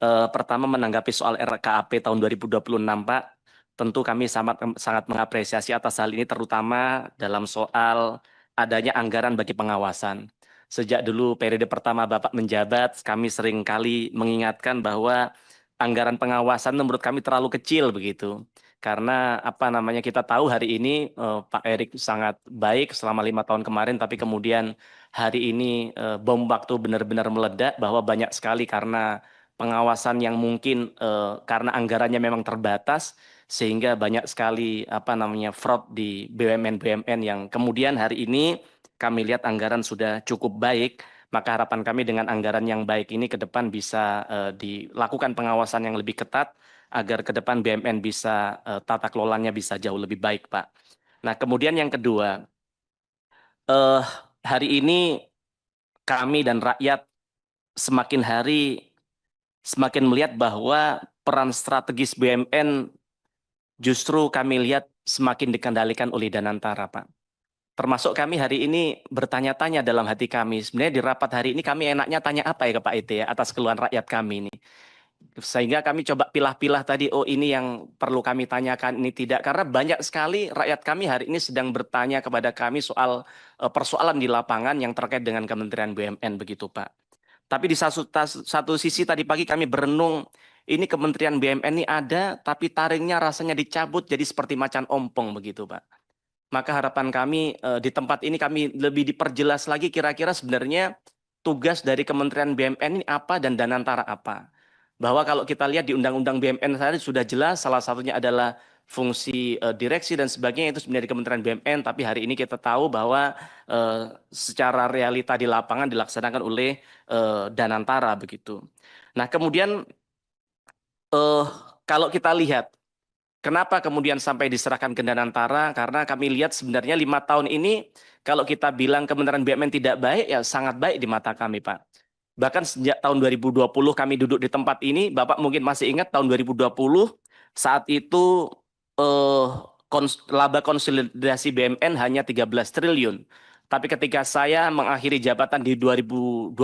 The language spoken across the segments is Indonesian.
Pertama menanggapi soal RKAP tahun 2026, Pak. Tentu kami sangat mengapresiasi atas hal ini, terutama dalam soal adanya anggaran bagi pengawasan. Sejak dulu periode pertama Bapak menjabat, kami sering kali mengingatkan bahwa anggaran pengawasan menurut kami terlalu kecil begitu. Karena apa namanya kita tahu hari ini Pak Erik sangat baik selama 5 tahun kemarin, tapi kemudian hari ini bom waktu benar-benar meledak bahwa banyak sekali karena pengawasan yang mungkin karena anggarannya memang terbatas sehingga banyak sekali apa namanya fraud di BUMN-BUMN yang kemudian hari ini kami lihat anggaran sudah cukup baik, maka harapan kami dengan anggaran yang baik ini ke depan bisa dilakukan pengawasan yang lebih ketat agar ke depan BUMN bisa tata kelolanya bisa jauh lebih baik, Pak. Nah, kemudian yang kedua, eh, hari ini kami dan rakyat semakin hari semakin melihat bahwa peran strategis BUMN justru kami lihat semakin dikendalikan oleh Danantara, Pak. Termasuk kami hari ini bertanya-tanya dalam hati kami, sebenarnya di rapat hari ini kami enaknya tanya apa ya ke Pak Ite ya atas keluhan rakyat kami ini. Sehingga kami coba pilah-pilah tadi, oh ini yang perlu kami tanyakan, ini tidak. Karena banyak sekali rakyat kami hari ini sedang bertanya kepada kami soal persoalan di lapangan yang terkait dengan Kementerian BUMN begitu, Pak. Tapi di satu sisi tadi pagi kami berenung, ini Kementerian BUMN ini ada, tapi taringnya rasanya dicabut jadi seperti macan ompong begitu, Pak. Maka harapan kami di tempat ini kami lebih diperjelas lagi kira-kira sebenarnya tugas dari Kementerian BUMN ini apa dan Danantara apa. Bahwa kalau kita lihat di Undang-Undang BUMN tadi sudah jelas, salah satunya adalah fungsi direksi dan sebagainya itu sebenarnya di Kementerian BUMN, tapi hari ini kita tahu bahwa secara realita di lapangan dilaksanakan oleh Danantara begitu. Nah, kemudian eh, kalau kita lihat kenapa kemudian sampai diserahkan ke Danantara, karena kami lihat sebenarnya 5 tahun ini kalau kita bilang Kementerian BUMN tidak baik, ya sangat baik di mata kami, Pak. Bahkan sejak tahun 2020 kami duduk di tempat ini, Bapak mungkin masih ingat tahun 2020 saat itu eh, laba konsolidasi BUMN hanya 13 triliun. Tapi ketika saya mengakhiri jabatan di 2024,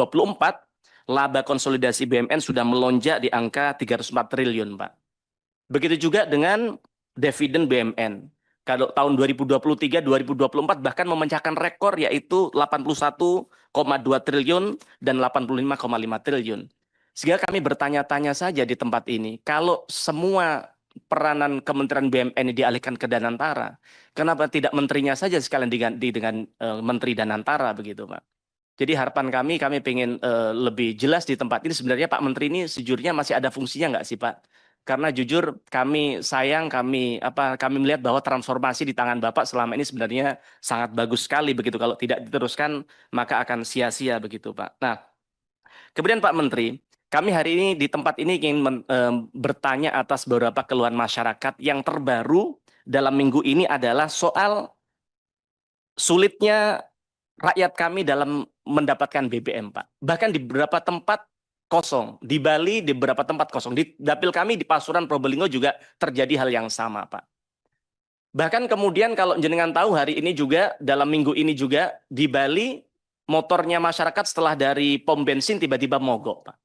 laba konsolidasi BUMN sudah melonjak di angka 304 triliun, Pak. Begitu juga dengan dividen BUMN. Kalau tahun 2023, 2024 bahkan memecahkan rekor yaitu 81,2 triliun dan 85,5 triliun. Sehingga kami bertanya-tanya saja di tempat ini, kalau semua peranan Kementerian BUMN ini dialihkan ke Danantara, kenapa tidak menterinya saja sekalian diganti dengan Menteri Danantara begitu, Pak? Jadi harapan kami ingin lebih jelas di tempat ini sebenarnya Pak Menteri ini sejujurnya masih ada fungsinya nggak sih Pak? Karena jujur kami sayang kami melihat bahwa transformasi di tangan Bapak selama ini sebenarnya sangat bagus sekali begitu. Kalau tidak diteruskan maka akan sia-sia begitu Pak. Nah, kemudian Pak Menteri, kami hari ini di tempat ini ingin bertanya atas beberapa keluhan masyarakat yang terbaru dalam minggu ini adalah soal sulitnya rakyat kami dalam mendapatkan BBM, Pak. Bahkan di beberapa tempat kosong. Di Bali, di beberapa tempat kosong. Di dapil kami di Pasuruan, Probolinggo juga terjadi hal yang sama, Pak. Bahkan kemudian kalau jenengan tahu hari ini juga, dalam minggu ini juga, di Bali, motornya masyarakat setelah dari pom bensin tiba-tiba mogok, Pak.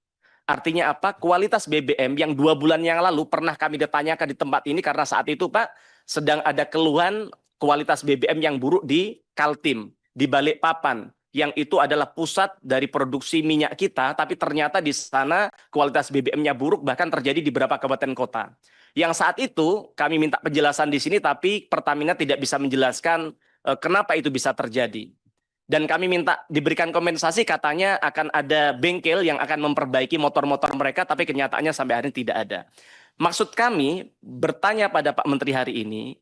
Artinya apa? Kualitas BBM yang 2 bulan yang lalu pernah kami ditanyakan di tempat ini karena saat itu Pak sedang ada keluhan kualitas BBM yang buruk di Kaltim, di Balikpapan, yang itu adalah pusat dari produksi minyak kita, tapi ternyata di sana kualitas BBM-nya buruk bahkan terjadi di beberapa kabupaten kota. Yang saat itu kami minta penjelasan di sini, tapi Pertamina tidak bisa menjelaskan kenapa itu bisa terjadi. Dan kami minta diberikan kompensasi, katanya akan ada bengkel yang akan memperbaiki motor-motor mereka, tapi kenyataannya sampai hari ini tidak ada. Maksud kami bertanya pada Pak Menteri hari ini,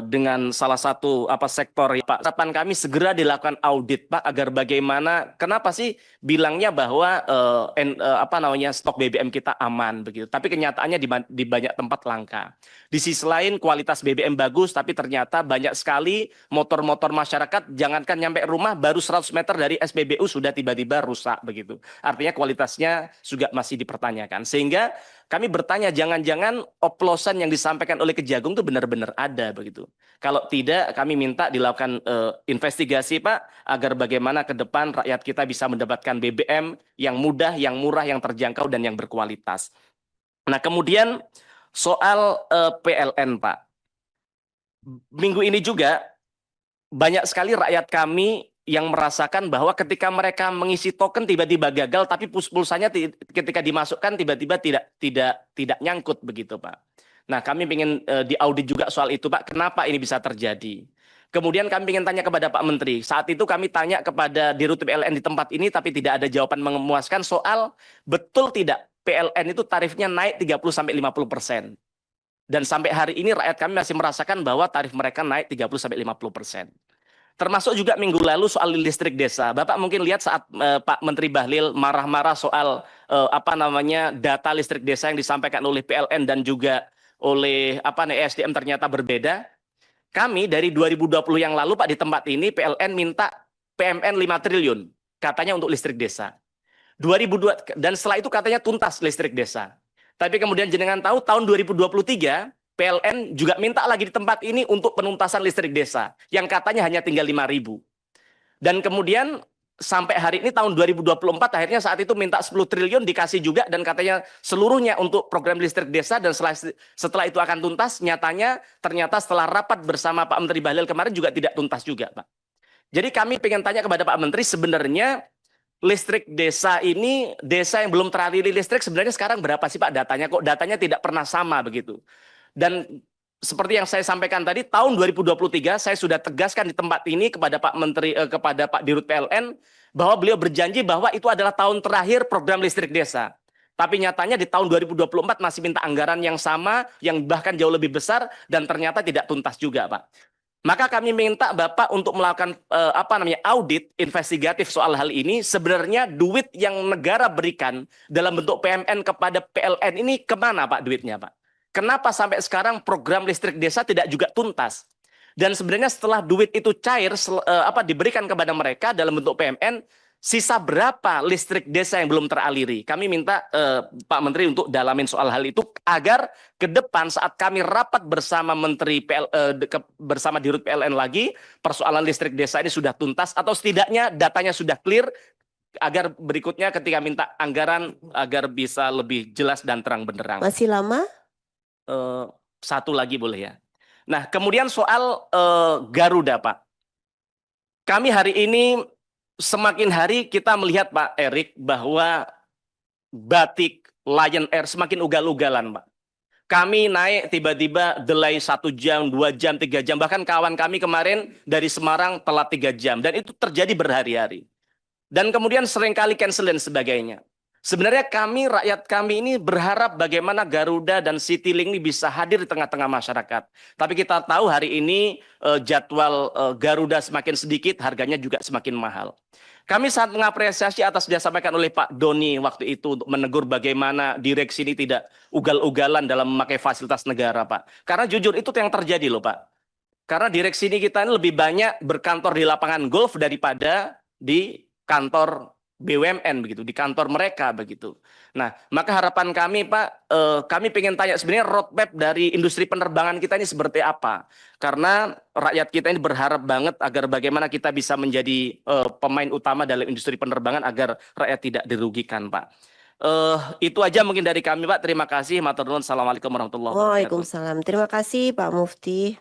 dengan salah satu sektor ya, Pak, harapan kami segera dilakukan audit Pak agar bagaimana kenapa sih bilangnya bahwa stok BBM kita aman begitu, tapi kenyataannya di banyak tempat langka. Di sisi lain kualitas BBM bagus, tapi ternyata banyak sekali motor-motor masyarakat jangankan nyampe rumah baru 100 meter dari SPBU sudah tiba-tiba rusak begitu. Artinya kualitasnya juga masih dipertanyakan. Sehingga kami bertanya, jangan-jangan oplosan yang disampaikan oleh Kejagung itu benar-benar ada ada begitu. Kalau tidak, kami minta dilakukan investigasi Pak, agar bagaimana ke depan rakyat kita bisa mendapatkan BBM yang mudah, yang murah, yang terjangkau, dan yang berkualitas. Nah, kemudian soal PLN Pak. Minggu ini juga banyak sekali rakyat kami yang merasakan bahwa ketika mereka mengisi token tiba-tiba gagal, tapi pulsanya ketika dimasukkan tiba-tiba tidak nyangkut begitu Pak. Nah, kami ingin diaudit juga soal itu Pak, kenapa ini bisa terjadi. Kemudian kami ingin tanya kepada Pak Menteri. Saat itu kami tanya kepada Dirut PLN di tempat ini, tapi tidak ada jawaban memuaskan soal betul tidak PLN itu tarifnya naik 30-50%. Dan sampai hari ini rakyat kami masih merasakan bahwa tarif mereka naik 30-50%. Termasuk juga minggu lalu soal listrik desa. Bapak mungkin lihat saat Pak Menteri Bahlil marah-marah soal data listrik desa yang disampaikan oleh PLN dan juga oleh ESDM ternyata berbeda. Kami dari 2020 yang lalu Pak di tempat ini PLN minta PMN 5 triliun katanya untuk listrik desa. 2002 dan setelah itu katanya tuntas listrik desa. Tapi kemudian jenengan tahu tahun 2023 PLN juga minta lagi di tempat ini untuk penuntasan listrik desa yang katanya hanya tinggal 5.000. Dan kemudian sampai hari ini tahun 2024 akhirnya saat itu minta 10 triliun dikasih juga dan katanya seluruhnya untuk program listrik desa dan setelah itu akan tuntas. Nyatanya ternyata setelah rapat bersama Pak Menteri Bahlil kemarin juga tidak tuntas juga Pak. Jadi kami pengen tanya kepada Pak Menteri, sebenarnya listrik desa ini, desa yang belum teraliri listrik sebenarnya sekarang berapa sih Pak datanya? Kok datanya tidak pernah sama begitu? Dan seperti yang saya sampaikan tadi, tahun 2023 saya sudah tegaskan di tempat ini kepada Pak Menteri, kepada Pak Dirut PLN, bahwa beliau berjanji bahwa itu adalah tahun terakhir program listrik desa. Tapi nyatanya di tahun 2024 masih minta anggaran yang sama, yang bahkan jauh lebih besar, dan ternyata tidak tuntas juga Pak. Maka kami minta Bapak untuk melakukan audit investigatif soal hal ini. Sebenarnya duit yang negara berikan dalam bentuk PMN kepada PLN ini kemana Pak duitnya Pak? Kenapa sampai sekarang program listrik desa tidak juga tuntas? Dan sebenarnya setelah duit itu cair diberikan kepada mereka dalam bentuk PMN, sisa berapa listrik desa yang belum teraliri? Kami minta Pak Menteri untuk dalamin soal hal itu agar ke depan saat kami rapat bersama bersama Dirut PLN lagi, persoalan listrik desa ini sudah tuntas atau setidaknya datanya sudah clear agar berikutnya ketika minta anggaran agar bisa lebih jelas dan terang benderang. Masih lama? Satu lagi boleh ya. Nah, kemudian soal Garuda Pak. Kami hari ini semakin hari kita melihat Pak Erik bahwa batik Lion Air semakin ugal-ugalan Pak. Kami naik tiba-tiba delay 1 jam, 2 jam, 3 jam. Bahkan kawan kami kemarin dari Semarang telat 3 jam. Dan itu terjadi berhari-hari. Dan kemudian seringkali cancel dan sebagainya. Sebenarnya kami, rakyat kami ini berharap bagaimana Garuda dan Citylink ini bisa hadir di tengah-tengah masyarakat. Tapi kita tahu hari ini jadwal Garuda semakin sedikit, harganya juga semakin mahal. Kami sangat mengapresiasi atas yang disampaikan oleh Pak Doni waktu itu untuk menegur bagaimana direksi ini tidak ugal-ugalan dalam memakai fasilitas negara, Pak. Karena jujur itu yang terjadi loh, Pak. Karena direksi ini kita ini lebih banyak berkantor di lapangan golf daripada di kantor BUMN begitu, di kantor mereka begitu. Nah, maka harapan kami Pak, kami pengen tanya sebenarnya roadmap dari industri penerbangan kita ini seperti apa? Karena rakyat kita ini berharap banget agar bagaimana kita bisa menjadi pemain utama dalam industri penerbangan agar rakyat tidak dirugikan Pak. Itu aja mungkin dari kami Pak. Terima kasih. Matur nuwun. Assalamualaikum warahmatullahi wabarakatuh. Waalaikumsalam. Terima kasih Pak Mufti.